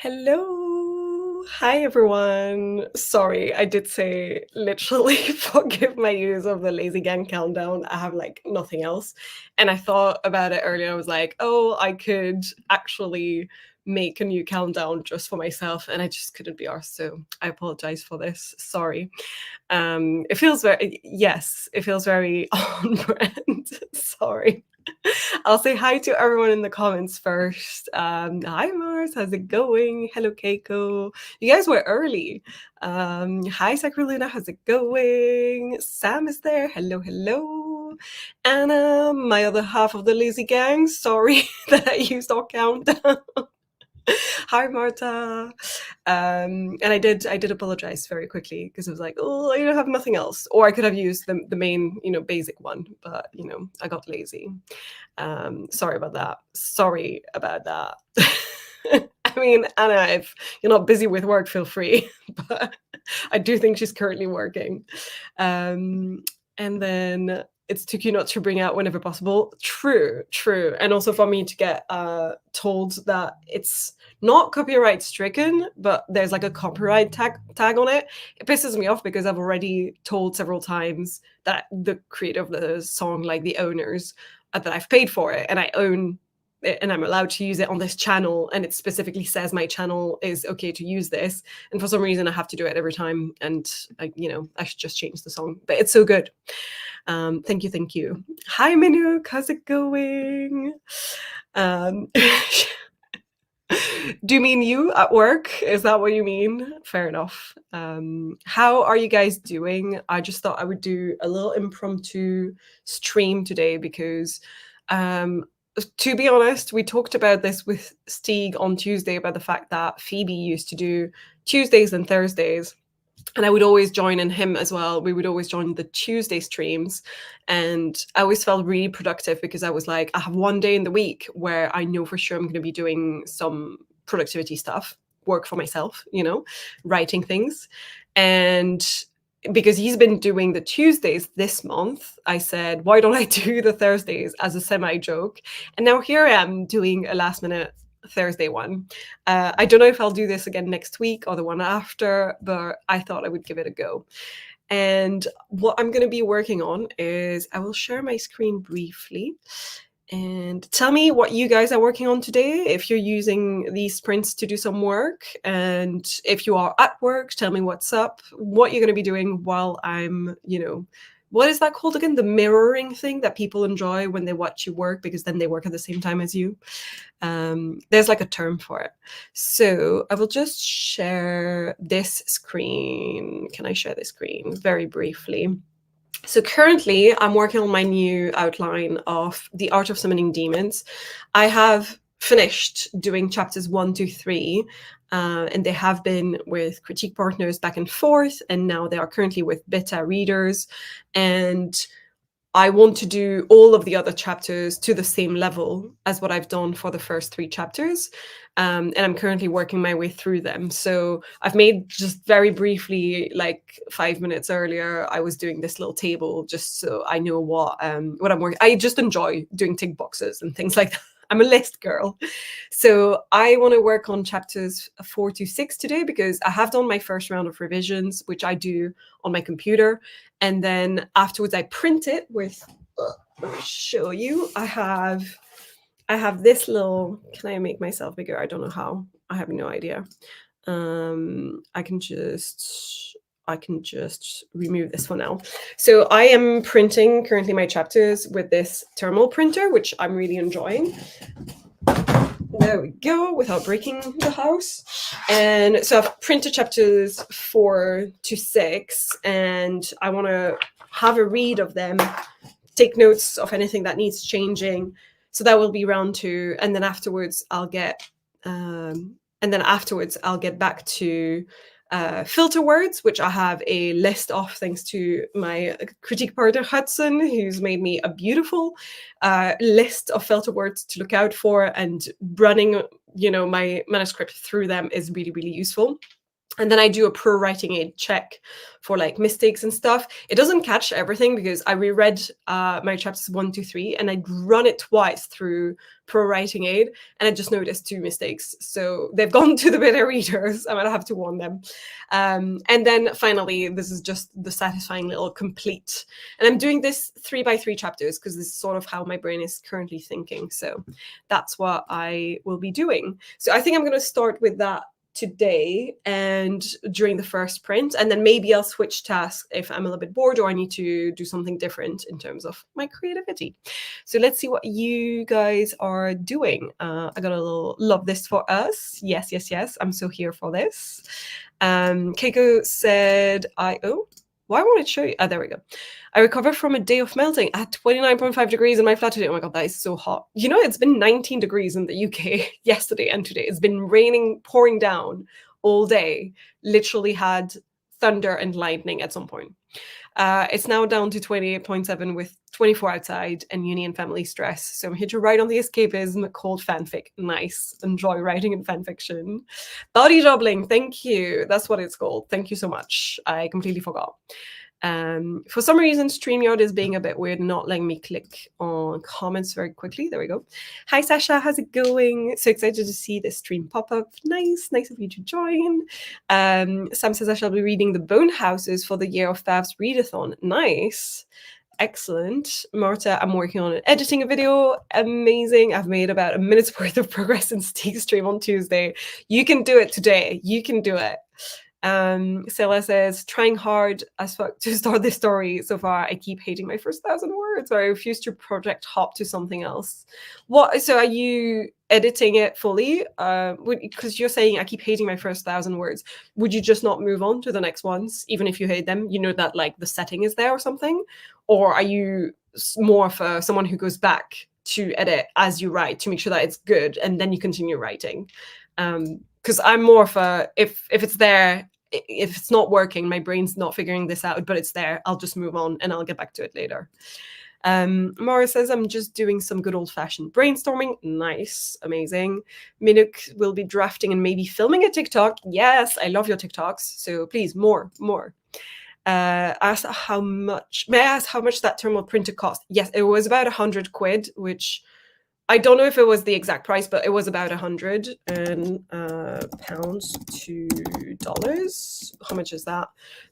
Hello. Hi, everyone. Sorry, I did say literally forgive my use of the Lazy Gang countdown. I have like nothing else. And I thought about it earlier. I was like, oh, I could actually make a new countdown just for myself. And I just couldn't be arsed. So I apologize for this. Sorry. It feels yes, it feels very on brand. Sorry. I'll say hi to everyone in the comments first. Hi Mars, how's it going? Hello Keiko. You guys were early. Hi Sacraluna, how's it going? Sam is there. Hello, hello. Anna, my other half of the lazy gang. Sorry that I used our countdown. Hi Marta. And I did apologize very quickly because I was like, oh, I don't have nothing else. Or I could have used the main, basic one, but I got lazy. Sorry about that. Sorry about that. I mean, Anna, if you're not busy with work, feel free. But I do think she's currently working. And then it's to you not to bring out whenever possible. True, true. And also for me to get told that it's not copyright stricken, but there's like a copyright tag on it. It pisses me off because I've already told several times that the creator of the song, like the owners, that I've paid for it and I own it and I'm allowed to use it on this channel, and it specifically says my channel is okay to use this, and for some reason I have to do it every time, and I should just change the song, but it's so good. Thank you. Hi Minuk, how's it going? Do you mean you at work? Is that what you mean? Fair enough. How are you guys doing? I just thought I would do a little impromptu stream today because, to be honest, we talked about this with Stieg on Tuesday about the fact that Phoebe used to do Tuesdays and Thursdays. And I would always join in him as well. We would always join the Tuesday streams. And I always felt really productive because I was like, I have one day in the week where I know for sure I'm going to be doing some productivity stuff, work for myself, writing things. And because he's been doing the Tuesdays this month, I said, why don't I do the Thursdays as a semi-joke? And now here I am doing a last minute Thursday one. I don't know if I'll do this again next week or the one after, but I thought I would give it a go. And what I'm going to be working on is I will share my screen briefly and tell me what you guys are working on today, if you're using these sprints to do some work. And if you are at work, tell me what's up, what you're going to be doing while I'm, what is that called again? The mirroring thing that people enjoy when they watch you work, because then they work at the same time as you. There's like a term for it. So I will just share this screen. Can I share this screen very briefly? So currently I'm working on my new outline of The Art of Summoning Demons. I have finished doing chapters 1 to 3, and they have been with critique partners back and forth, and now they are currently with beta readers. And I want to do all of the other chapters to the same level as what I've done for the first 3 chapters. And I'm currently working my way through them. So I've made, just very briefly, like 5 minutes earlier, I was doing this little table just so I know what I'm working. I just enjoy doing tick boxes and things like that. I'm a list girl. So I want to work on chapters 4 to 6 today because I have done my first round of revisions, which I do on my computer. And then afterwards I print it with, let me show you. I have this little, can I make myself bigger? I don't know how. I have no idea. I can just remove this for now. So I am printing currently my chapters with this thermal printer, which I'm really enjoying. There we go, without breaking the house. And so I've printed chapters 4 to 6, and I want to have a read of them, take notes of anything that needs changing. So that will be round 2, and then afterwards I'll get back to filter words, which I have a list of, thanks to my critique partner Hudson, who's made me a beautiful list of filter words to look out for, and running my manuscript through them is really, really useful. And then I do a pro writing aid check for like mistakes and stuff. It doesn't catch everything because I reread my chapters 1 to 3 and I run it twice through pro writing aid, and I just noticed 2 mistakes. So they've gone to the beta readers. I'm gonna have to warn them. And then finally, this is just the satisfying little complete. And I'm doing this 3 by 3 chapters because this is sort of how my brain is currently thinking. So that's what I will be doing. So I think I'm gonna start with that today and during the first print, and then maybe I'll switch tasks if I'm a little bit bored or I need to do something different in terms of my creativity. So let's see what you guys are doing. I got a little love this for us. Yes, yes, yes. I'm so here for this. Keiko said, why won't it show you? There we go. I recovered from a day of melting at 29.5 degrees in my flat today. Oh my God, that is so hot. You know, it's been 19 degrees in the UK yesterday and today. It's been raining, pouring down all day. Literally had thunder and lightning at some point. It's now down to 28.7 with 24 outside and uni and family stress. So I'm here to write on the escapism called fanfic. Nice. Enjoy writing in fanfiction. Body doubling. Thank you. That's what it's called. Thank you so much. I completely forgot. For some reason, StreamYard is being a bit weird, not letting me click on comments very quickly. There we go. Hi, Sasha. How's it going? So excited to see this stream pop up. Nice of you to join. Sam says I shall be reading the Bone Houses for the Year of Fav's readathon. Nice. Excellent. Marta, I'm working on editing a video. Amazing. I've made about a minute's worth of progress in Steak Stream on Tuesday. You can do it today. You can do it. Sela says, trying hard as fuck to start this story. So far, I keep hating my first 1,000 words, or I refuse to project hop to something else. What? So are you editing it fully? Because you're saying I keep hating my first 1,000 words. Would you just not move on to the next ones, even if you hate them? You know that like the setting is there or something? Or are you more of someone who goes back to edit as you write to make sure that it's good and then you continue writing? Because I'm more of if it's there, if it's not working, my brain's not figuring this out, but it's there, I'll just move on and I'll get back to it later. Mara says, I'm just doing some good old-fashioned brainstorming. Nice. Amazing. Minuk will be drafting and maybe filming a TikTok. Yes, I love your TikToks. So please, more. Ask how much, may I ask how much that thermal printer cost? Yes, it was about 100 quid, which I don't know if it was the exact price, but it was about 100 pounds to dollars. How much is that?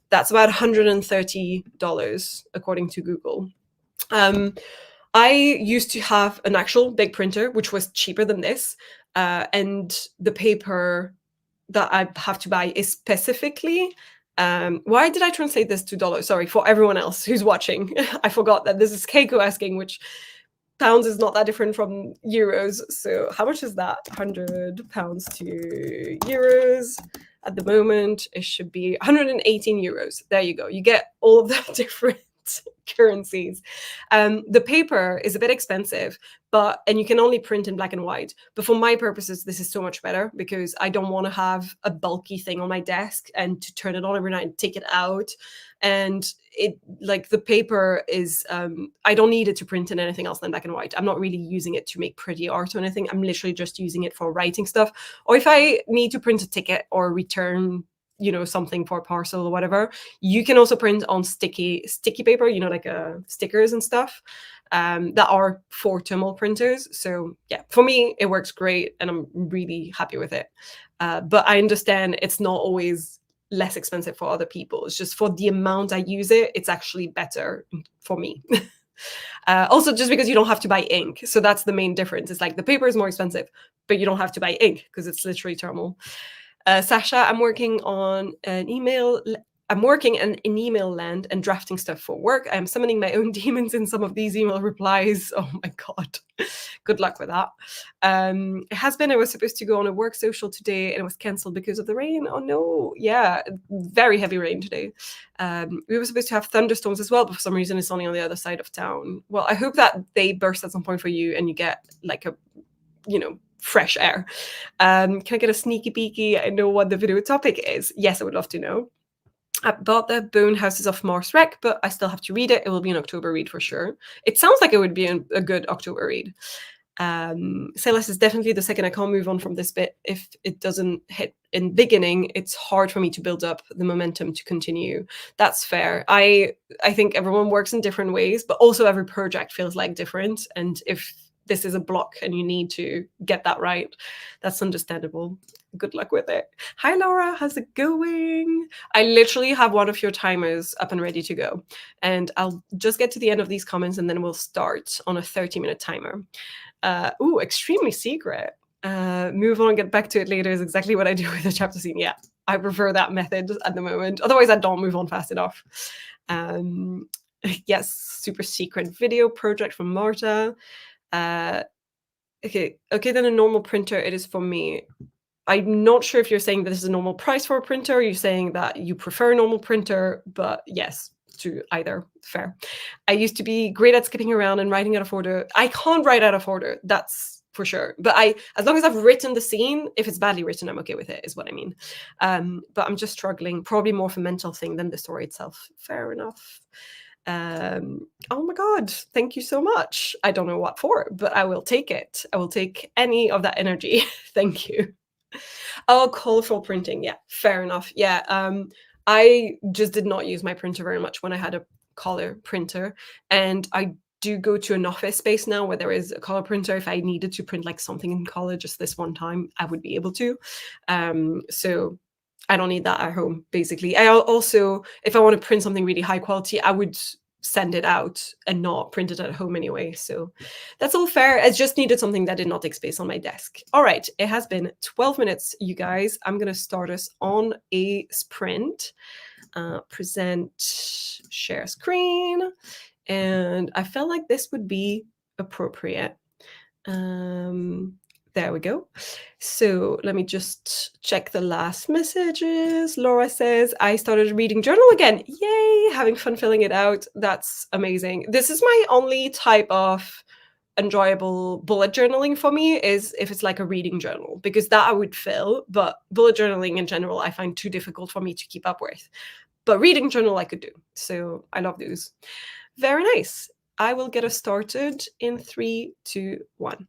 That's about $130 according to Google. I used to have an actual big printer, which was cheaper than this, and the paper that I have to buy is specifically. Why did I translate this to dollars? Sorry, for everyone else who's watching. I forgot that this is Keiko asking, which pounds is not that different from euros. So how much is that? 100 pounds to euros. At the moment, it should be 118 euros. There you go. You get all of the different currencies. The paper is a bit expensive, and you can only print in black and white. But for my purposes, this is so much better because I don't want to have a bulky thing on my desk and to turn it on every night and take it out. And it like the paper is, I don't need it to print in anything else than black and white. I'm not really using it to make pretty art or anything. I'm literally just using it for writing stuff. Or if I need to print a ticket or return something for a parcel or whatever, you can also print on sticky paper, like stickers and stuff that are for thermal printers. So yeah, for me, it works great and I'm really happy with it. But I understand it's not always less expensive for other people. It's just for the amount I use it, it's actually better for me. Also, just because you don't have to buy ink. So that's the main difference. It's like the paper is more expensive, but you don't have to buy ink because it's literally thermal. Sasha, I'm working in email land and drafting stuff for work. I'm summoning my own demons in some of these email replies. Oh my God. Good luck with that. It has been, I was supposed to go on a work social today and it was cancelled because of the rain. Oh no. Yeah, very heavy rain today. We were supposed to have thunderstorms as well, but for some reason it's only on the other side of town. Well, I hope that they burst at some point for you and you get like a, fresh air. Can I get a sneaky peeky? I know what the video topic is. Yes, I would love to know. I bought the Bone Houses of Mars Wreck, but I still have to read it. It will be an October read for sure. It sounds like it would be a good October read. Silas is definitely the second. I can't move on from this bit if it doesn't hit in beginning. It's hard for me to build up the momentum to continue. That's fair. I think everyone works in different ways, but also every project feels like different. And if this is a block and you need to get that right, that's understandable. Good luck with it. Hi Laura, how's it going? I literally have one of your timers up and ready to go. And I'll just get to the end of these comments and then we'll start on a 30-minute timer. Extremely secret. Move on and get back to it later is exactly what I do with the chapter scene. Yeah, I prefer that method at the moment. Otherwise, I don't move on fast enough. Yes, super secret video project from Marta. Okay, then a normal printer, it is for me. I'm not sure if you're saying that this is a normal price for a printer, or you're saying that you prefer a normal printer, but yes, to either. Fair. I used to be great at skipping around and writing out of order. I can't write out of order, that's for sure. But as long as I've written the scene, if it's badly written, I'm okay with it, is what I mean. But I'm just struggling, probably more of a mental thing than the story itself. Fair enough. Oh my god, thank you so much. I don't know what for, but I will take it. I will take any of that energy. Thank you. Oh, colorful printing. Yeah, fair enough. Yeah, I just did not use my printer very much when I had a color printer, and I do go to an office space now where there is a color printer. If I needed to print like something in color just this one time, I would be able to. So I don't need that at home, basically. I also, if I want to print something really high quality, I would send it out and not print it at home anyway. So that's all fair. I just needed something that did not take space on my desk. All right, it has been 12 minutes, you guys. I'm going to start us on a sprint. Present, share screen. And I felt like this would be appropriate. There we go. So let me just check the last messages. Laura says, I started reading journal again. Yay, having fun filling it out. That's amazing. This is my only type of enjoyable bullet journaling for me is if it's like a reading journal, because that I would fill, but bullet journaling in general, I find too difficult for me to keep up with. But reading journal I could do. So I love those. Very nice. I will get us started in 3, 2, 1.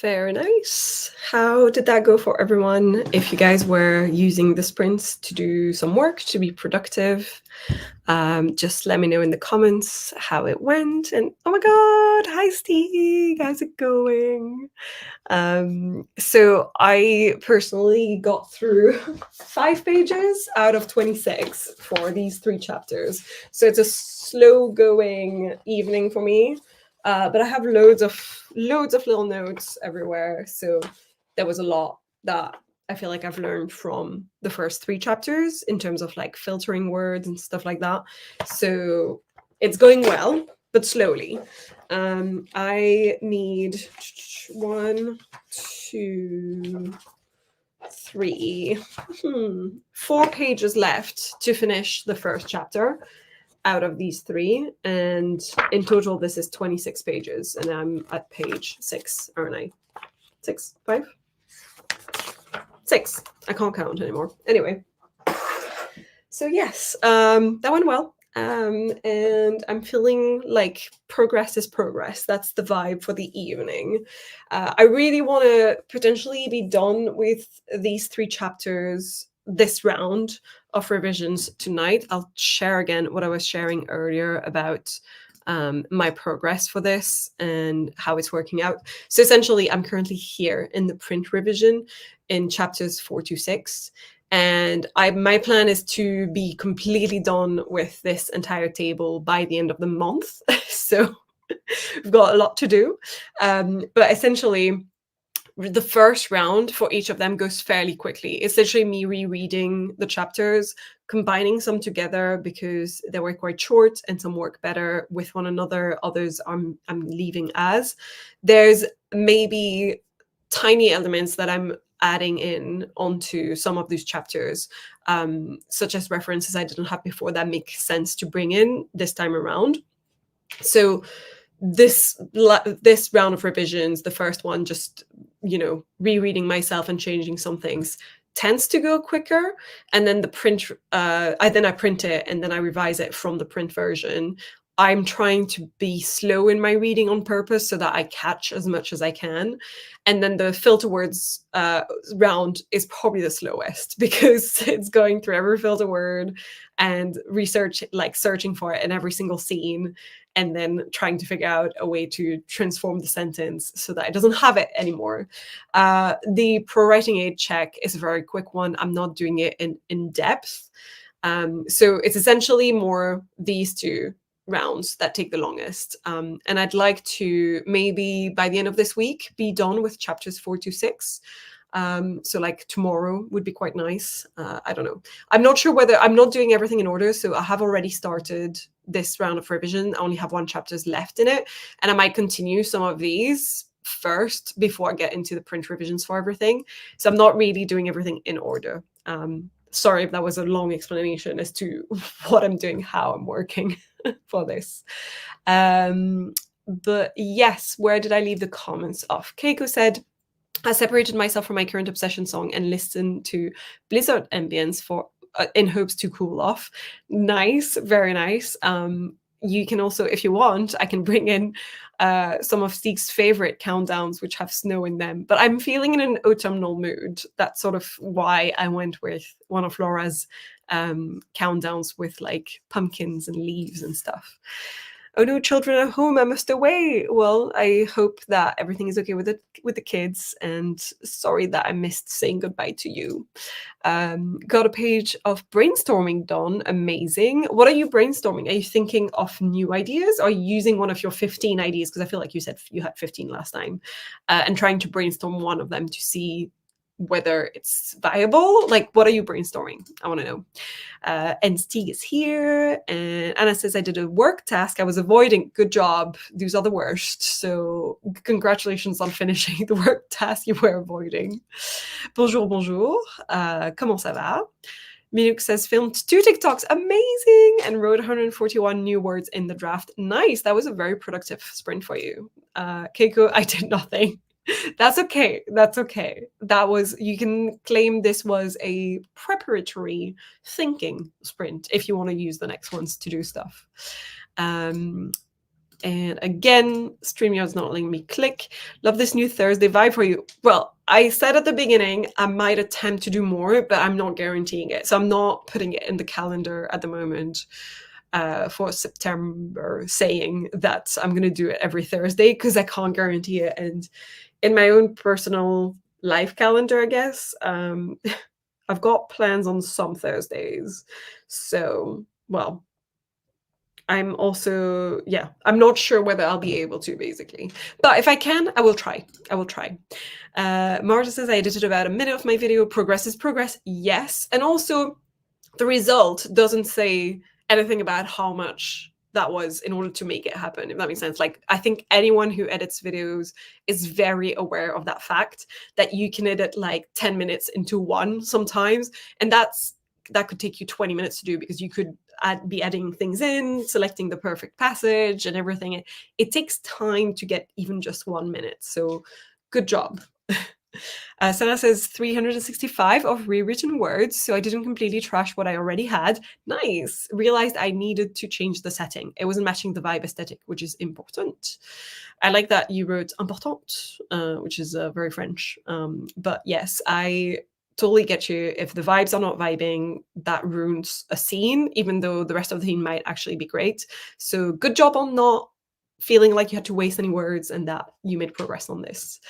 Very nice. How did that go for everyone? If you guys were using the sprints to do some work, to be productive, just let me know in the comments how it went. And oh my god, hi Steve, how's it going? So I personally got through 5 pages out of 26 for these 3 chapters. So it's a slow going evening for me. But I have loads of little notes everywhere. So there was a lot that I feel like I've learned from the first 3 chapters in terms of like filtering words and stuff like that. So it's going well, but slowly. I need 1, 2, 3, 4 pages left to finish the first chapter out of these 3, and in total this is 26 pages, and I'm at page 6, aren't I? 6, 5, 6. I can't count anymore. Anyway, so yes, that went well. And I'm feeling like progress is progress. That's the vibe for the evening. I really want to potentially be done with these 3 chapters this round of revisions tonight. I'll share again what I was sharing earlier about my progress for this and how it's working out. So essentially, I'm currently here in the print revision in chapters 4 to 6. And my plan is to be completely done with this entire table by the end of the month. So we've got a lot to do. But essentially, the first round for each of them goes fairly quickly. It's literally me rereading the chapters, combining some together because they were quite short and some work better with one another. Others I'm leaving as. There's maybe tiny elements that I'm adding in onto some of these chapters, such as references I didn't have before that make sense to bring in this time around. So this round of revisions, the first one, just rereading myself and changing some things, tends to go quicker. And then the print, I print it and then I revise it from the print version. I'm trying to be slow in my reading on purpose so that I catch as much as I can. And then the filter words round is probably the slowest because it's going through every filter word and searching for it in every single scene, and then trying to figure out a way to transform the sentence so that it doesn't have it anymore. The pro writing aid check is a very quick one. I'm not doing it in depth. So it's essentially more these 2 rounds that take the longest. And I'd like to maybe by the end of this week be done with chapters 4 to 6. So like tomorrow would be quite nice. I don't know. I'm not sure whether I'm not doing everything in order. So I have already started this round of revision. I only have 1 chapters left in it. And I might continue some of these first before I get into the print revisions for everything. So I'm not really doing everything in order. Sorry if that was a long explanation as to what I'm doing, how I'm working for this. But yes, where did I leave the comments off? Keiko said, I separated myself from my current obsession song and listened to Blizzard ambience for in hopes to cool off. Nice, very nice. You can also, if you want, I can bring in some of Steve's favorite countdowns, which have snow in them. But I'm feeling in an autumnal mood. That's sort of why I went with one of Laura's countdowns with like pumpkins and leaves and stuff. Oh no, children at home, I must away. Well, I hope that everything is okay with the kids, and sorry that I missed saying goodbye to you. Got a page of brainstorming done. Amazing. What are you brainstorming? Are you thinking of new ideas? Or are you using one of your 15 ideas? Because I feel like you said you had 15 last time, and trying to brainstorm one of them to see whether it's viable. Like, what are you brainstorming? I want to know. And Stieg is here, and Anna says, I did a work task I was avoiding. Good job. These are the worst. So congratulations on finishing the work task you were avoiding. Bonjour, bonjour. Comment ça va? Minuk says, filmed 2 TikToks. Amazing. And wrote 141 new words in the draft. Nice. That was a very productive sprint for you. Keiko, I did nothing. That's okay. That's okay. You can claim this was a preparatory thinking sprint if you want to use the next ones to do stuff. And And again, StreamYard's not letting me click. Love this new Thursday vibe for you. Well, I said at the beginning, I might attempt to do more, but I'm not guaranteeing it. So I'm not putting it in the calendar at the moment for September, saying that I'm going to do it every Thursday, because I can't guarantee it. And in my own personal life calendar, I guess, I've got plans on some Thursdays. So, well, I'm also, yeah, I'm not sure whether I'll be able to, basically. But if I can, I will try. I will try. Marta says, I edited about a minute of my video. Progress is progress. Yes. And also, the result doesn't say anything about how much that was in order to make it happen, if that makes sense. Like, I think anyone who edits videos is very aware of that fact, that you can edit like 10 minutes into one sometimes. And that could take you 20 minutes to do, because you could be adding things in, selecting the perfect passage and everything. It takes time to get even just 1 minute. So good job. Sana says 365 of rewritten words, so I didn't completely trash what I already had. Nice. Realized I needed to change the setting. It wasn't matching the vibe aesthetic, which is important. I like that you wrote important, which is very French. But yes, I totally get you. If the vibes are not vibing, that ruins a scene, even though the rest of the scene might actually be great. So good job on not feeling like you had to waste any words, and that you made progress on this.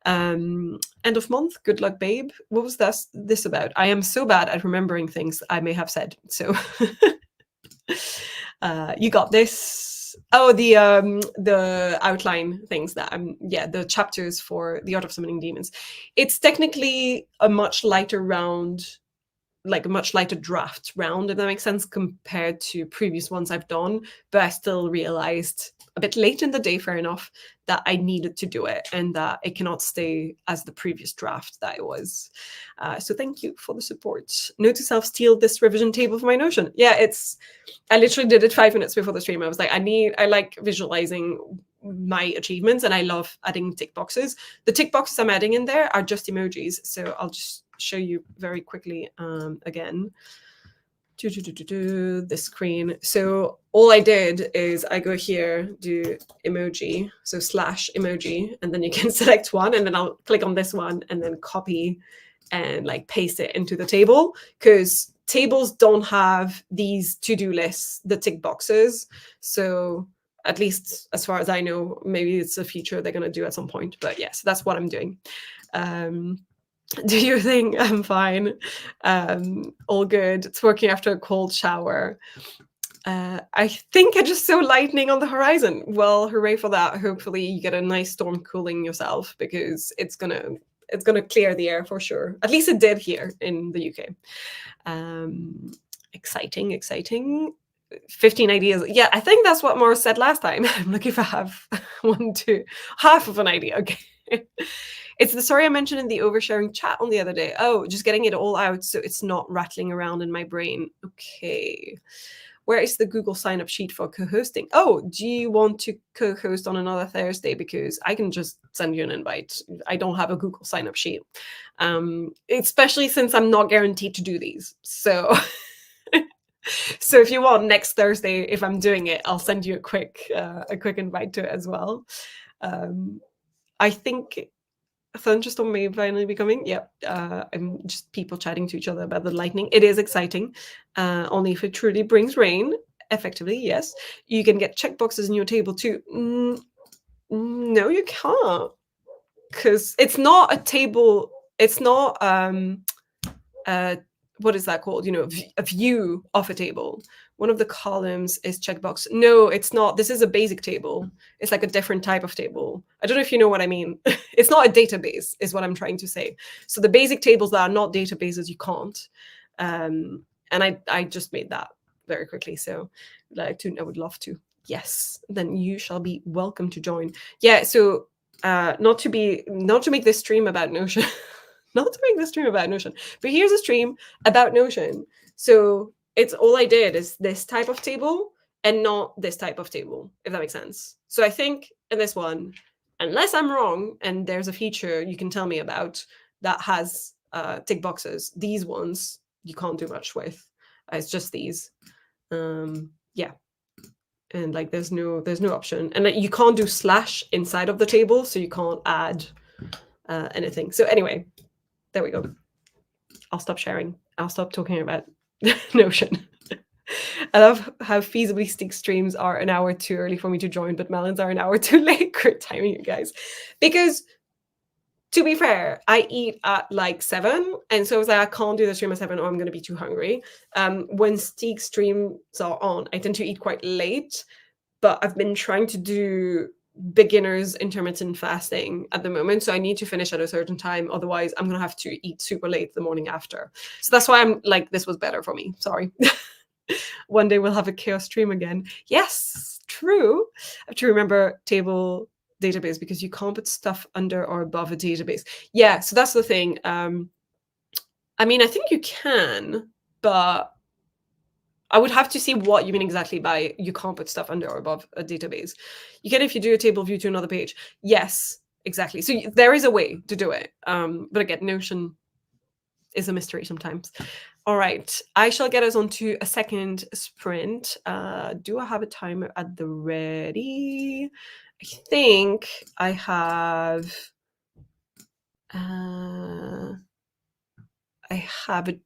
End of month, good luck, babe. What was this about? I am so bad at remembering things I may have said. So you got this. Oh, the outline things that the chapters for the Art of Summoning Demons. It's technically a much lighter round, like a much lighter draft round, if that makes sense, compared to previous ones I've done. But I still realized a bit late in the day, fair enough, that I needed to do it, and that it cannot stay as the previous draft that it was. So thank you for the support. Note to self, steal this revision table for my Notion. Yeah, I literally did it 5 minutes before the stream. I was like, I like visualizing my achievements, and I love adding tick boxes. The tick boxes I'm adding in there are just emojis. So I'll just show you very quickly again. This screen. So all I did is I go here, do emoji, so /emoji, and then you can select one, and then I'll click on this one and then copy and like paste it into the table, because tables don't have these to-do lists, the tick boxes. So at least as far as I know, maybe it's a feature they're going to do at some point. But yes, that's what I'm doing. Do your thing. I'm fine. All good. It's working after a cold shower. I think I just saw lightning on the horizon. Well, hooray for that. Hopefully you get a nice storm cooling yourself, because it's gonna clear the air for sure. At least it did here in the UK. Exciting. 15 ideas. Yeah, I think that's what Morris said last time. I'm looking for half of an idea. Okay. It's the story I mentioned in the oversharing chat on the other day. Oh, just getting it all out so it's not rattling around in my brain. Okay. Where is the Google sign-up sheet for co-hosting? Oh, do you want to co-host on another Thursday? Because I can just send you an invite. I don't have a Google sign-up sheet, especially since I'm not guaranteed to do these. So, so if you want next Thursday, if I'm doing it, I'll send you a quick invite to it as well. I think thunderstorm may finally be coming. Yep. I'm just people chatting to each other about the lightning. It is exciting. Only if it truly brings rain. Effectively, yes. You can get checkboxes in your table too. No, you can't. Because it's not a table. It's not what is that called? A view of a table. One of the columns is checkbox. No, it's not. This is a basic table. It's like a different type of table. I don't know if you know what I mean. It's not a database, is what I'm trying to say. So the basic tables that are not databases, you can't. And I just made that very quickly. So I would love to. Yes, then you shall be welcome to join. Yeah. So not to make this stream about Notion. Not to make this stream about Notion, but here's a stream about Notion. So it's all I did is this type of table and not this type of table, if that makes sense. So I think in this one, unless I'm wrong, and there's a feature you can tell me about that has tick boxes, these ones you can't do much with. It's just these. Yeah. and like there's no option, and like, you can't do slash inside of the table, so you can't add anything. So anyway, there we go. I'll stop sharing. I'll stop talking about Notion. I love how feasibly stick streams are an hour too early for me to join, but Melons are an hour too late. Great timing, you guys. Because to be fair, I eat at like 7. And so I was like, I can't do the stream at 7 or I'm going to be too hungry. When Steak streams are on, I tend to eat quite late, but I've been trying to do beginners intermittent fasting at the moment. So I need to finish at a certain time. Otherwise, I'm going to have to eat super late the morning after. So that's why I'm like, this was better for me. Sorry. One day we'll have a chaos stream again. Yes, true. I have to remember table database because you can't put stuff under or above a database. Yeah, so that's the thing. I mean, I think you can, but I would have to see what you mean exactly by you can't put stuff under or above a database. You can if you do a table view to another page. Yes, exactly. So there is a way to do it. But again, Notion is a mystery sometimes. All right, I shall get us onto a second sprint. Do I have a timer at the ready? I think I have. I have a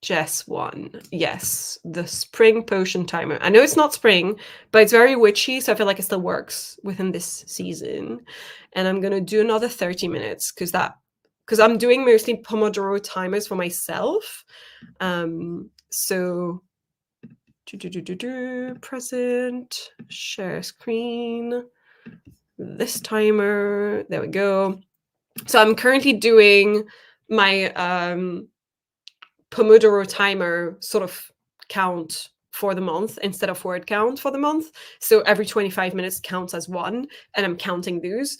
Jess one. Yes, the spring potion timer. I know it's not spring, but it's very witchy, so I feel like it still works within this season. And I'm gonna do another 30 minutes because I'm doing mostly Pomodoro timers for myself. So present, share screen, this timer. There we go. So I'm currently doing my Pomodoro timer sort of count for the month instead of word count for the month. So every 25 minutes counts as one, and I'm counting those.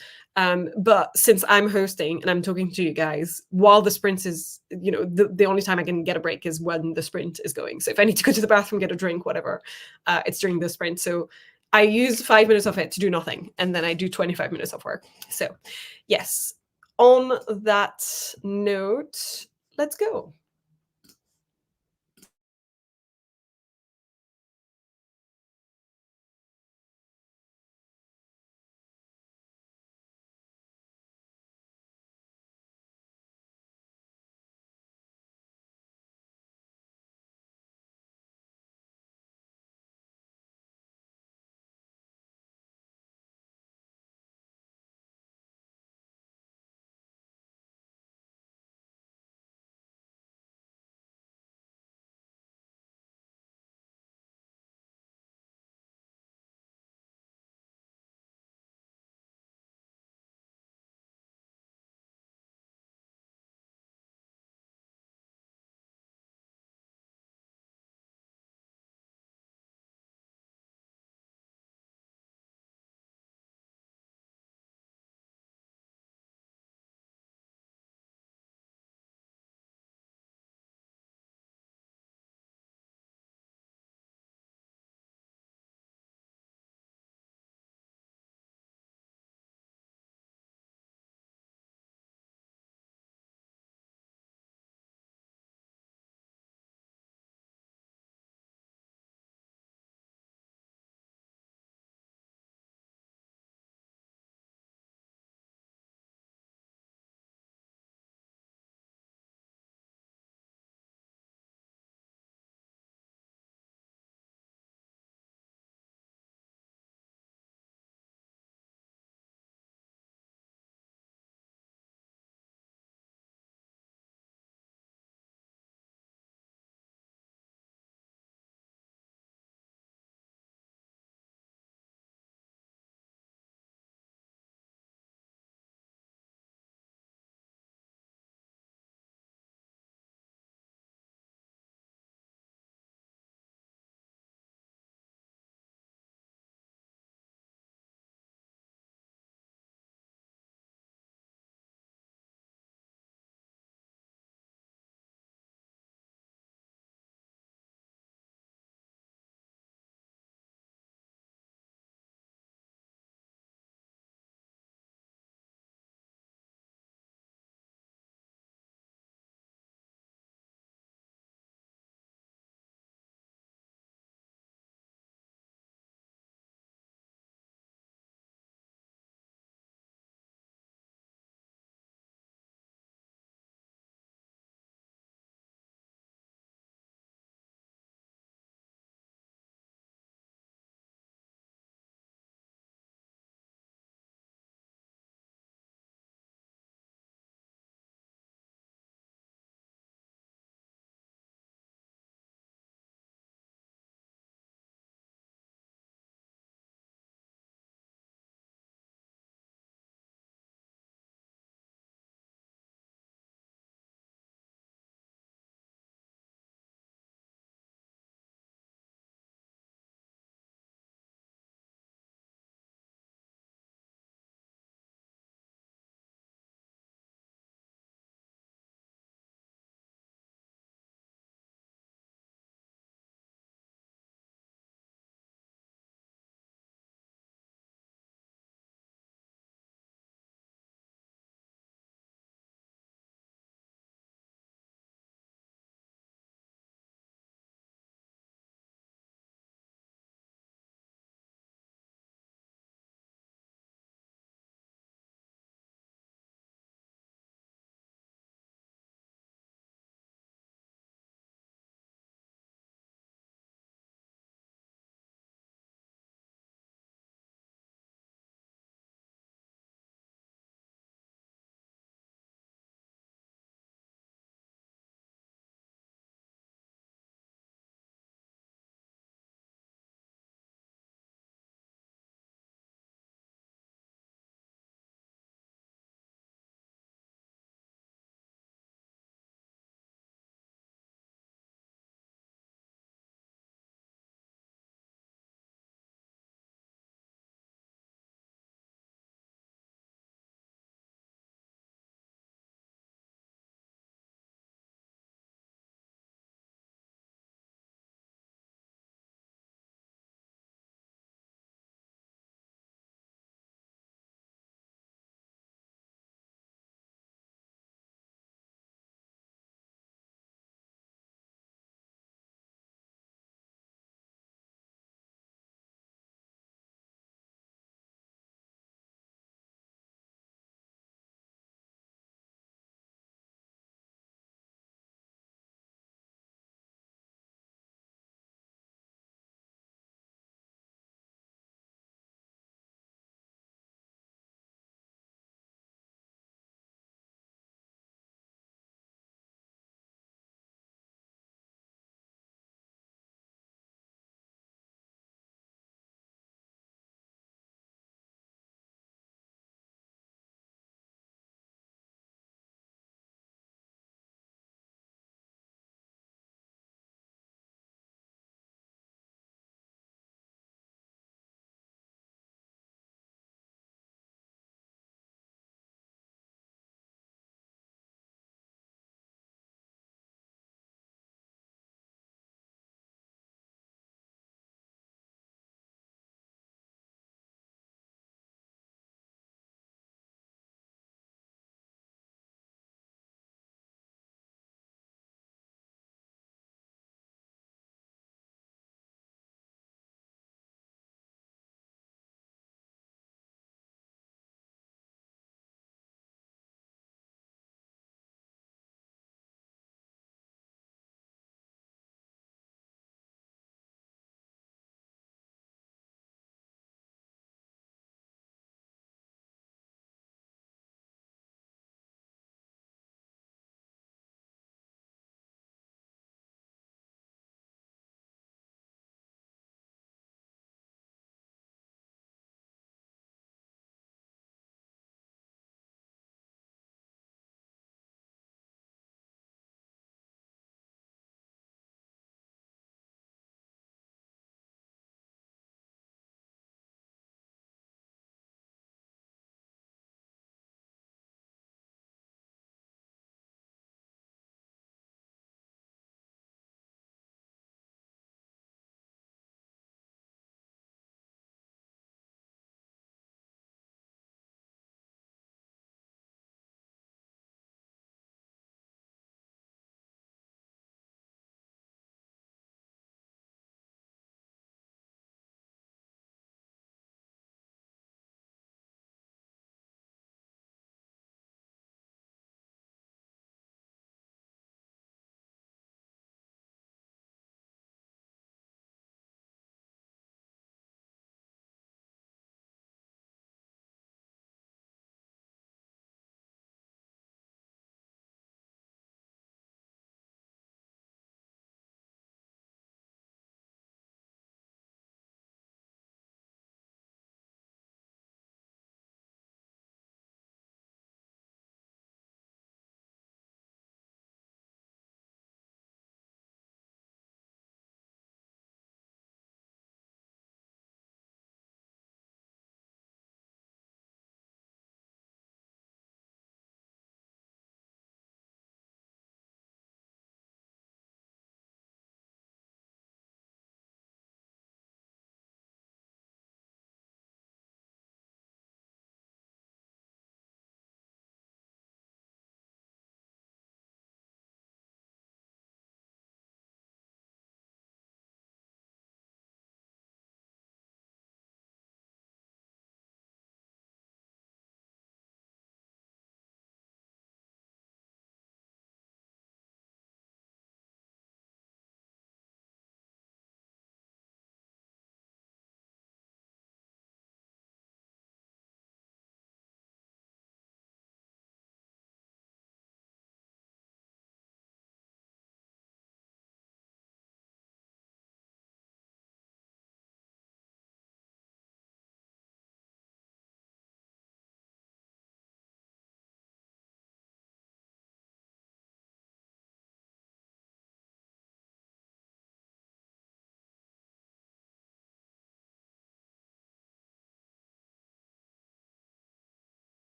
But since I'm hosting and I'm talking to you guys while the sprint is, the only time I can get a break is when the sprint is going. So if I need to go to the bathroom, get a drink, whatever, it's during the sprint. So I use 5 minutes of it to do nothing, and then I do 25 minutes of work. So yes, on that note, let's go.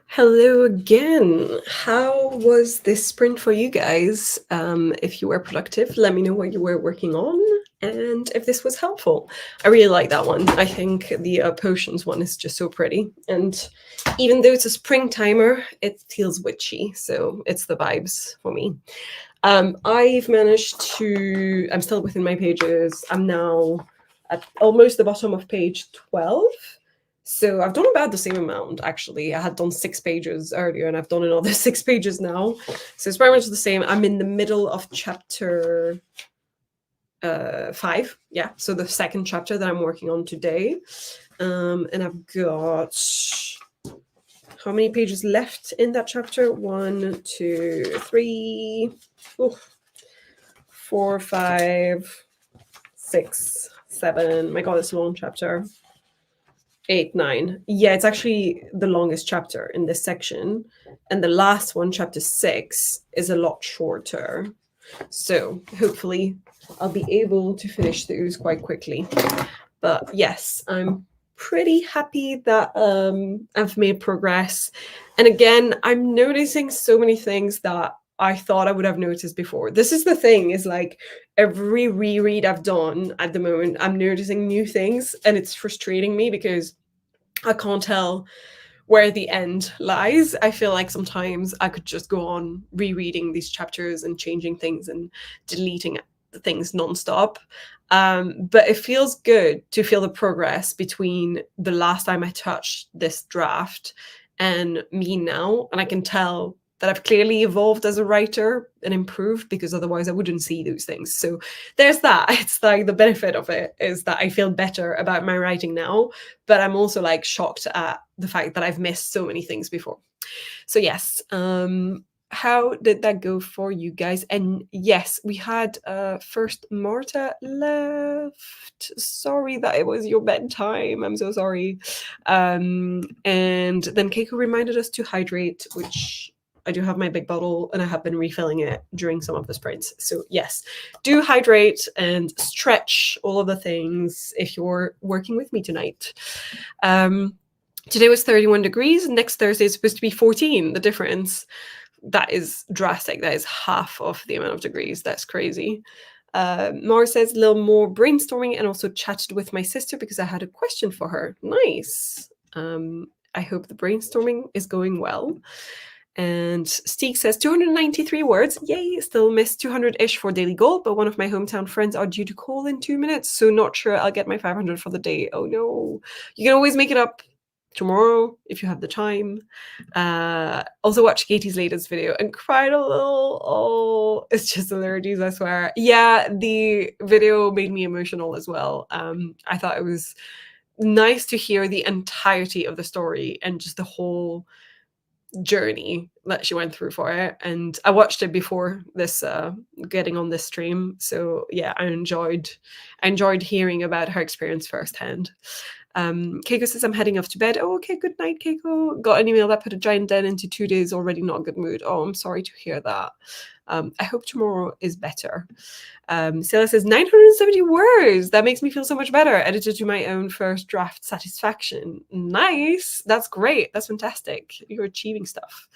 Hello again. How was this sprint for you guys? If you were productive, let me know what you were working on and if this was helpful. I really like that one. I think the potions one is just so pretty. And even though it's a spring timer, it feels witchy. So it's the vibes for me. I've managed to, I'm still within my pages. I'm now at almost the bottom of page 12. So I've done about the same amount, actually. I had done 6 pages earlier and I've done another 6 pages now. So it's very much the same. I'm in the middle of chapter 5. Yeah, so the second chapter that I'm working on today. And I've got, how many pages left in that chapter? 1, 2, 3, 4, 5, 6, 7. My God, it's a long chapter. 8, 9. Yeah, it's actually the longest chapter in this section. And the last one, chapter 6, is a lot shorter. So hopefully I'll be able to finish those quite quickly. But yes, I'm pretty happy that I've made progress. And again, I'm noticing so many things that I thought I would have noticed before. This is the thing, is like every reread I've done at the moment, I'm noticing new things and it's frustrating me because I can't tell where the end lies. I feel like sometimes I could just go on rereading these chapters and changing things and deleting things nonstop. But it feels good to feel the progress between the last time I touched this draft and me now. And I can tell that I've clearly evolved as a writer and improved, because otherwise I wouldn't see those things. So there's that. It's like the benefit of it is that I feel better about my writing now, but I'm also like shocked at the fact that I've missed so many things before. So yes, how did that go for you guys? And yes, we had first Marta left. Sorry that it was your bedtime. I'm so sorry. And then Keiko reminded us to hydrate, which I do have my big bottle and I have been refilling it during some of the sprints. So yes, do hydrate and stretch, all of the things if you're working with me tonight. Today was 31 degrees. Next Thursday is supposed to be 14. The difference, that is drastic. That is half of the amount of degrees. That's crazy. Mara says a little more brainstorming and also chatted with my sister because I had a question for her. Nice. I hope the brainstorming is going well. And Steeg says 293 words. Yay, still miss 200-ish for daily goal, but one of my hometown friends are due to call in 2 minutes, so not sure I'll get my 500 for the day. Oh no. You can always make it up tomorrow if you have the time. Also watched Katie's latest video and cried a little. Oh, it's just allergies, I swear. Yeah, the video made me emotional as well. I thought it was nice to hear the entirety of the story and just the whole journey that she went through for it. And I watched it before this getting on this stream, so yeah, I enjoyed hearing about her experience firsthand. Keiko says I'm heading off to bed. Oh, okay, good night, Keiko. Got an email that put a giant dent into 2 days already, not a good mood. Oh, I'm sorry to hear that. I hope tomorrow is better. Sela says 970 words. That makes me feel so much better. Edited to my own first draft satisfaction. Nice. That's great. That's fantastic. You're achieving stuff.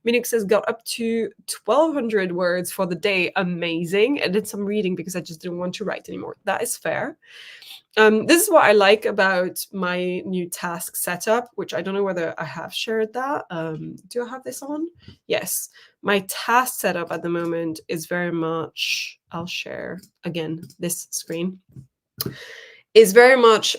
Minuk says got up to 1200 words for the day. Amazing. I did some reading because I just didn't want to write anymore. That is fair. This is what I like about my new task setup, which I don't know whether I have shared that. Do I have this on? Yes. My task setup at the moment is very much, I'll share again this screen, is very much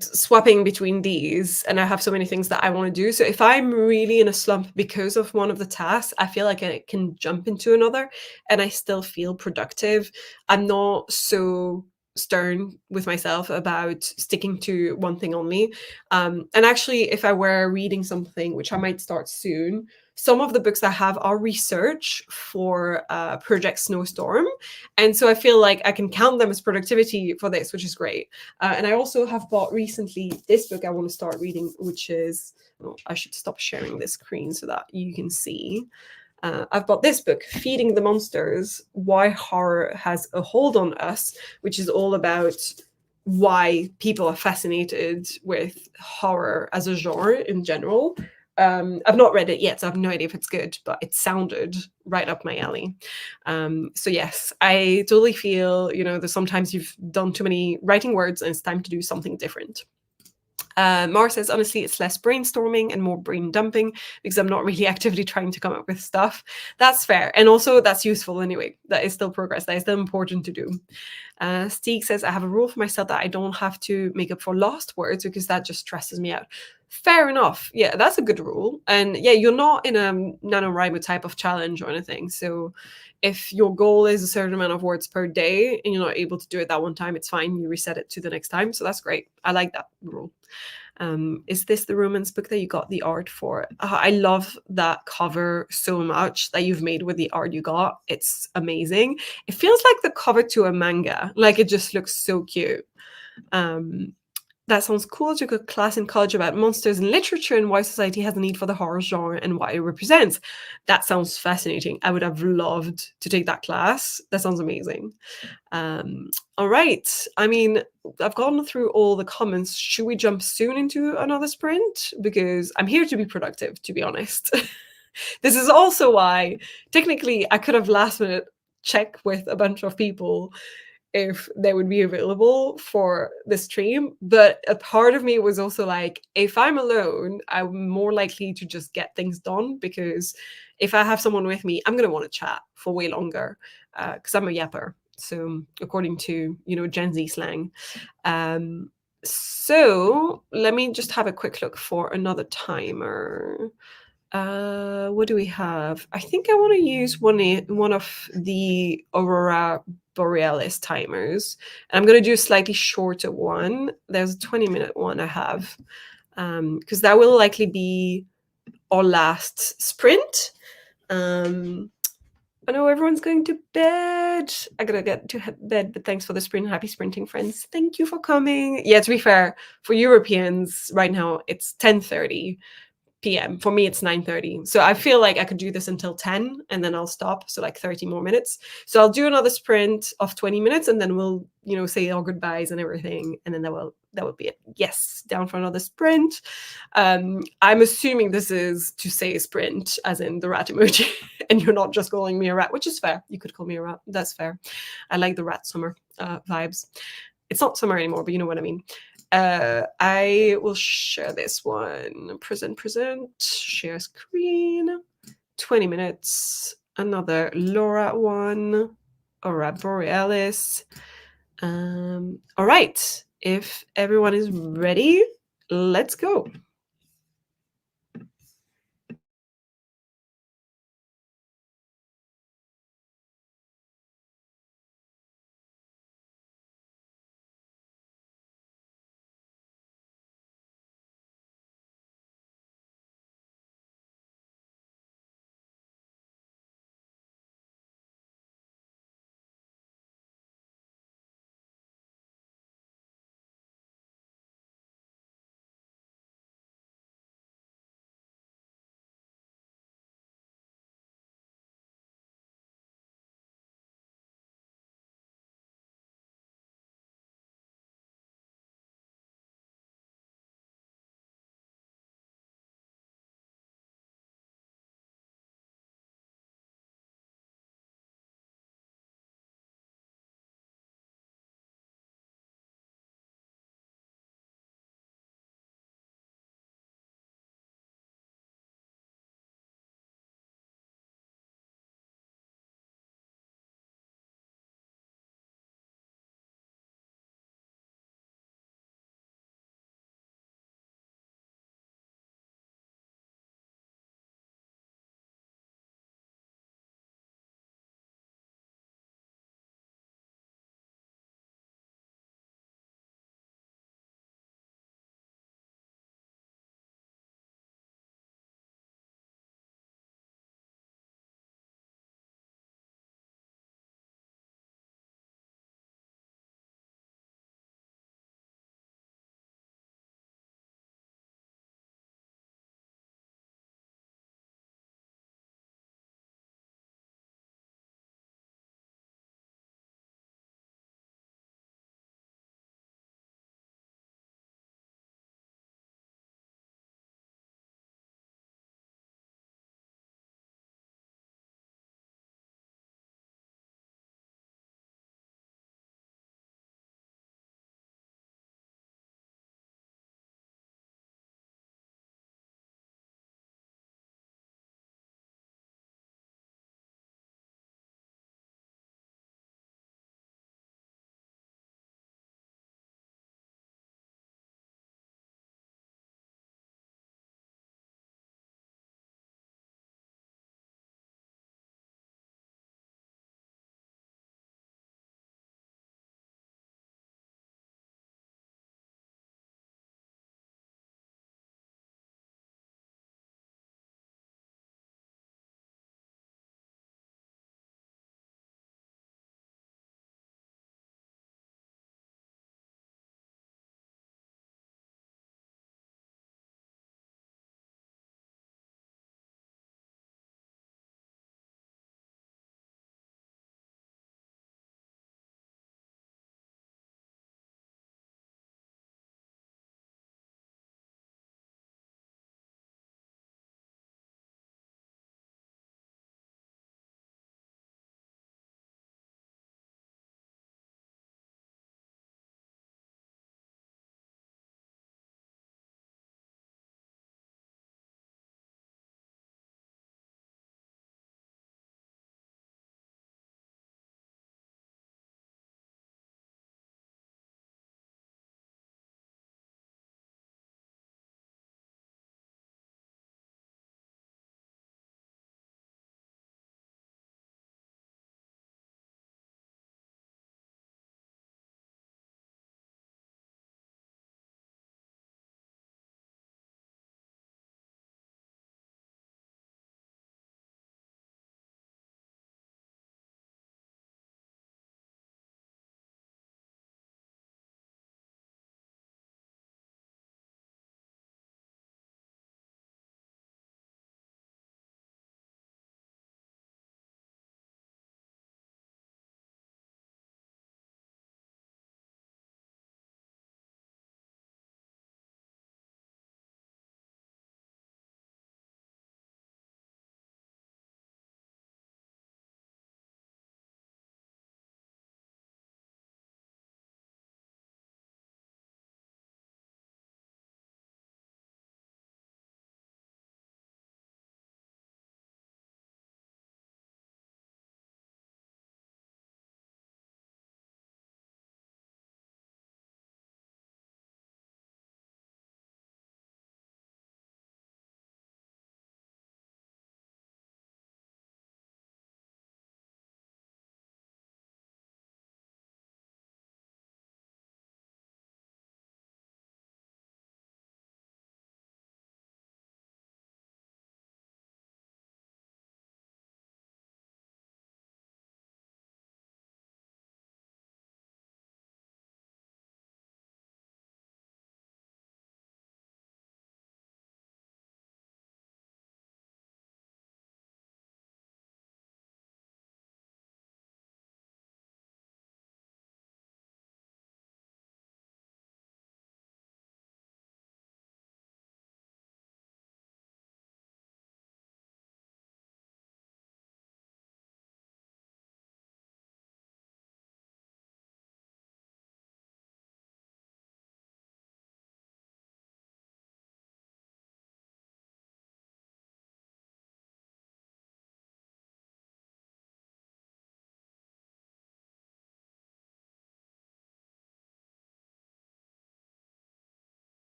swapping between these, and I have so many things that I want to do. So if I'm really in a slump because of one of the tasks, I feel like I can jump into another and I still feel productive. I'm not so stern with myself about sticking to one thing only. And actually, if I were reading something, which I might start soon, some of the books I have are research for Project Snowstorm. And so I feel like I can count them as productivity for this, which is great. And I also have bought recently this book I want to start reading, which is, oh, I should stop sharing this screen so that you can see. I've bought this book, Feeding the Monsters: Why Horror Has a Hold on Us, which is all about why people are fascinated with horror as a genre in general. I've not read it yet, so I have no idea if it's good, but it sounded right up my alley. So yes, I totally feel, that sometimes you've done too many writing words and it's time to do something different. Mara says, honestly, it's less brainstorming and more brain dumping because I'm not really actively trying to come up with stuff. That's fair. And also, that's useful anyway. That is still progress. That is still important to do. Stieg says, I have a rule for myself that I don't have to make up for lost words because that just stresses me out. Fair enough. Yeah, that's a good rule. And yeah, you're not in a NaNoWriMo type of challenge or anything. So if your goal is a certain amount of words per day and you're not able to do it that one time, it's fine. You reset it to the next time. So that's great. I like that rule. Is this the romance book that you got the art for? I love that cover so much that you've made with the art you got. It's amazing. It feels like the cover to a manga. Like, it just looks so cute. That sounds cool. Took a class in college about monsters in literature and why society has a need for the horror genre and what it represents. That sounds fascinating. I would have loved to take that class. That sounds amazing. All right. I mean, I've gone through all the comments. Should we jump soon into another sprint? Because I'm here to be productive, to be honest. This is also why, technically, I could have last minute check with a bunch of people if they would be available for the stream. But a part of me was also like, if I'm alone, I'm more likely to just get things done, because if I have someone with me, I'm going to want to chat for way longer because I'm a yapper. So according to, Gen Z slang. So let me just have a quick look for another timer. What do we have? I think I want to use one of the Aurora Borealis timers. And I'm going to do a slightly shorter one. There's a 20-minute one I have, because that will likely be our last sprint. I know everyone's going to bed. I gotta get to bed, but thanks for the sprint. Happy sprinting, friends. Thank you for coming. Yeah, to be fair, for Europeans right now, it's 10:30 p.m. For me, it's 9:30. So I feel like I could do this until 10 and then I'll stop. So like 30 more minutes. So I'll do another sprint of 20 minutes and then we'll, say our goodbyes and everything. And then that will be it. Yes, down for another sprint. I'm assuming this is to say sprint, as in the rat emoji, and you're not just calling me a rat, which is fair. You could call me a rat. That's fair. I like the rat summer vibes. It's not summer anymore, but you know what I mean. I will share this one. Present, share screen. 20 minutes. Another Laura one. Aurora Borealis. All right. If everyone is ready, let's go.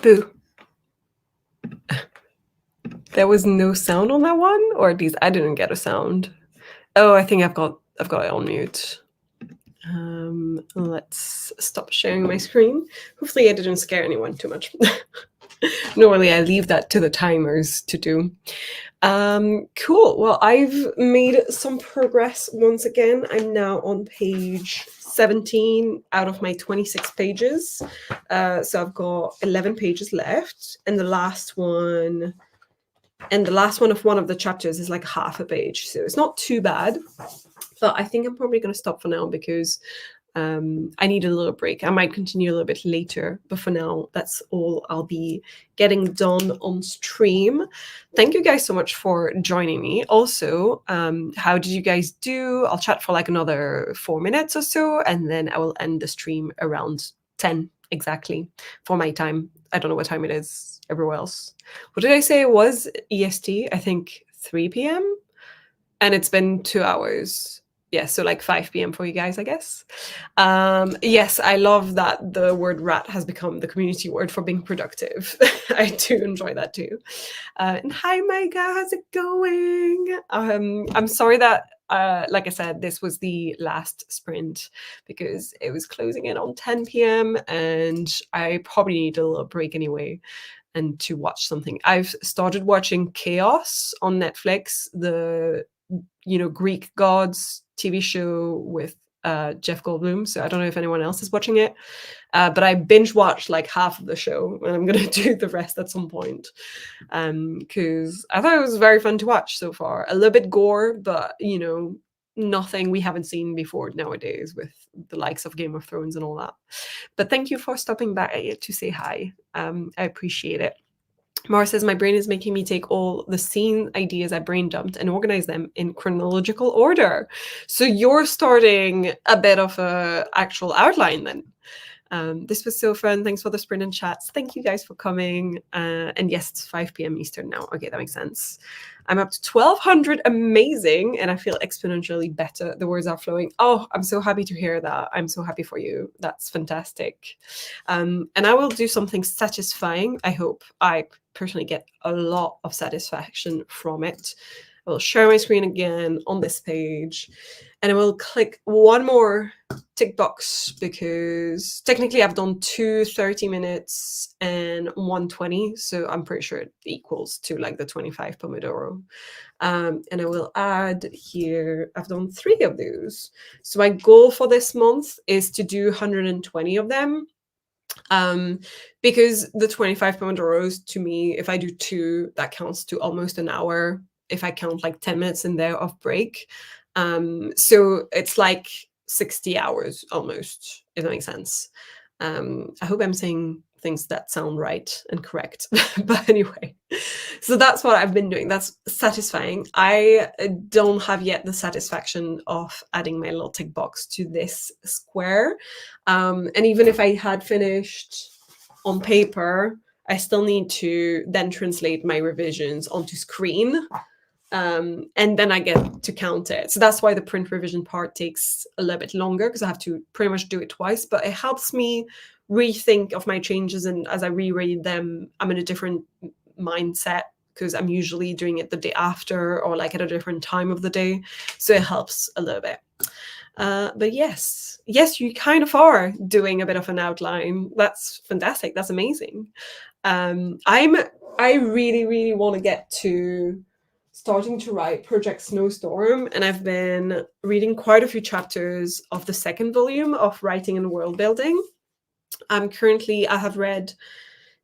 Boo. There was no sound on that one, or at least I didn't get a sound. Oh, I think I've got it on mute. Let's stop sharing my screen. Hopefully I didn't scare anyone too much. Normally I leave that to the timers to do. Cool. Well, I've made some progress once again. I'm now on page 17 out of my 26 pages. So I've got 11 pages left, and the last one of one of the chapters is like half a page. So it's not too bad. But I think I'm probably going to stop for now because I need a little break. I might continue a little bit later, but for now, that's all I'll be getting done on stream. Thank you guys so much for joining me. Also, how did you guys do? I'll chat for like another 4 minutes or so, and then I will end the stream around 10 exactly for my time. I don't know what time it is everywhere else. What did I say it was? EST, I think 3 p.m. And it's been 2 hours. Yeah, so like 5 p.m. for you guys, I guess. Yes, I love that the word rat has become the community word for being productive. I do enjoy that too. And hi, Micah, how's it going? I'm sorry that, like I said, this was the last sprint because it was closing in on 10 p.m. and I probably need a little break anyway and to watch something. I've started watching Chaos on Netflix, the Greek gods TV show with Jeff Goldblum. So I don't know if anyone else is watching it, but I binge watched like half of the show, and I'm gonna do the rest at some point because I thought it was very fun to watch so far. A little bit gore, but nothing we haven't seen before nowadays with the likes of Game of Thrones and all that. But thank you for stopping by to say hi. I appreciate it. Mara says, my brain is making me take all the scene ideas I brain dumped and organize them in chronological order. So you're starting a bit of a actual outline then. This was so fun. Thanks for the sprint and chats. Thank you guys for coming. And yes, it's 5 p.m. Eastern now. Okay, that makes sense. I'm up to 1,200. Amazing. And I feel exponentially better. The words are flowing. Oh, I'm so happy to hear that. I'm so happy for you. That's fantastic. And I will do something satisfying. I hope I personally get a lot of satisfaction from it. I will share my screen again on this page. And I will click one more tick box because technically I've done 2 30 minutes and 120. So I'm pretty sure it equals to like the 25 Pomodoro. And I will add here, I've done 3 of those. So my goal for this month is to do 120 of them. Because the 25 Pomodoros to me, if I do 2, that counts to almost an hour. If I count like 10 minutes in there of break. So it's like 60 hours almost, if that makes sense. I hope I'm saying things that sound right and correct. But anyway, so that's what I've been doing. That's satisfying. I don't have yet the satisfaction of adding my little tick box to this square. And even if I had finished on paper, I still need to then translate my revisions onto screen. And then I get to count it. So that's why the print revision part takes a little bit longer because I have to pretty much do it twice, but it helps me rethink of my changes. And as I reread them, I'm in a different mindset because I'm usually doing it the day after or like at a different time of the day. So it helps a little bit. But yes, you kind of are doing a bit of an outline. That's fantastic. That's amazing. I really, really want to get to starting to write Project Snowstorm, and I've been reading quite a few chapters of the second volume of Writing and World Building. Currently, I have read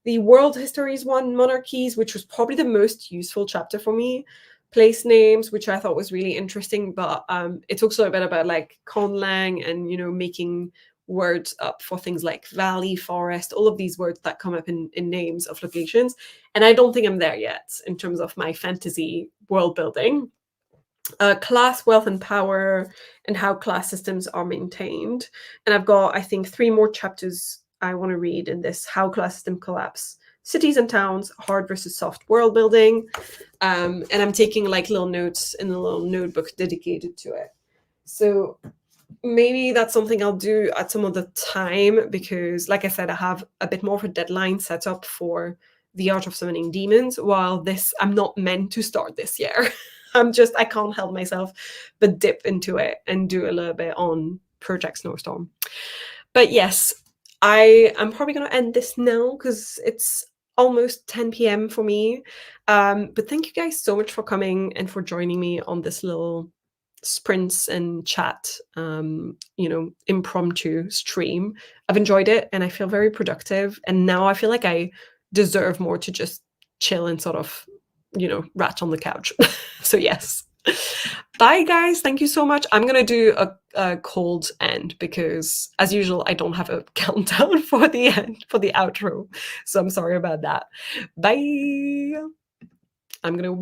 the World Histories one, Monarchies, which was probably the most useful chapter for me. Place names, which I thought was really interesting, but it talks a little bit about like conlang and making words up for things like valley, forest, all of these words that come up in names of locations. And I don't think I'm there yet in terms of my fantasy world building. Class, wealth, and power, and how class systems are maintained. And I've got, I think, 3 more chapters I want to read in this how class system collapse. Cities and towns, hard versus soft world building. And I'm taking like little notes in a little notebook dedicated to it. So maybe that's something I'll do at some other time because, like I said, I have a bit more of a deadline set up for the Art of Summoning Demons, while this I'm not meant to start this year. I can't help myself but dip into it and do a little bit on Project Snowstorm. But yes, I am probably going to end this now because it's almost 10 p.m. for me. But thank you guys so much for coming and for joining me on this little sprints and chat, impromptu stream. I've enjoyed it and I feel very productive. And now I feel like I deserve more to just chill and sort of, rat on the couch. So, yes. Bye, guys. Thank you so much. I'm going to do a cold end because, as usual, I don't have a countdown for the end, for the outro. So I'm sorry about that. Bye. I'm going to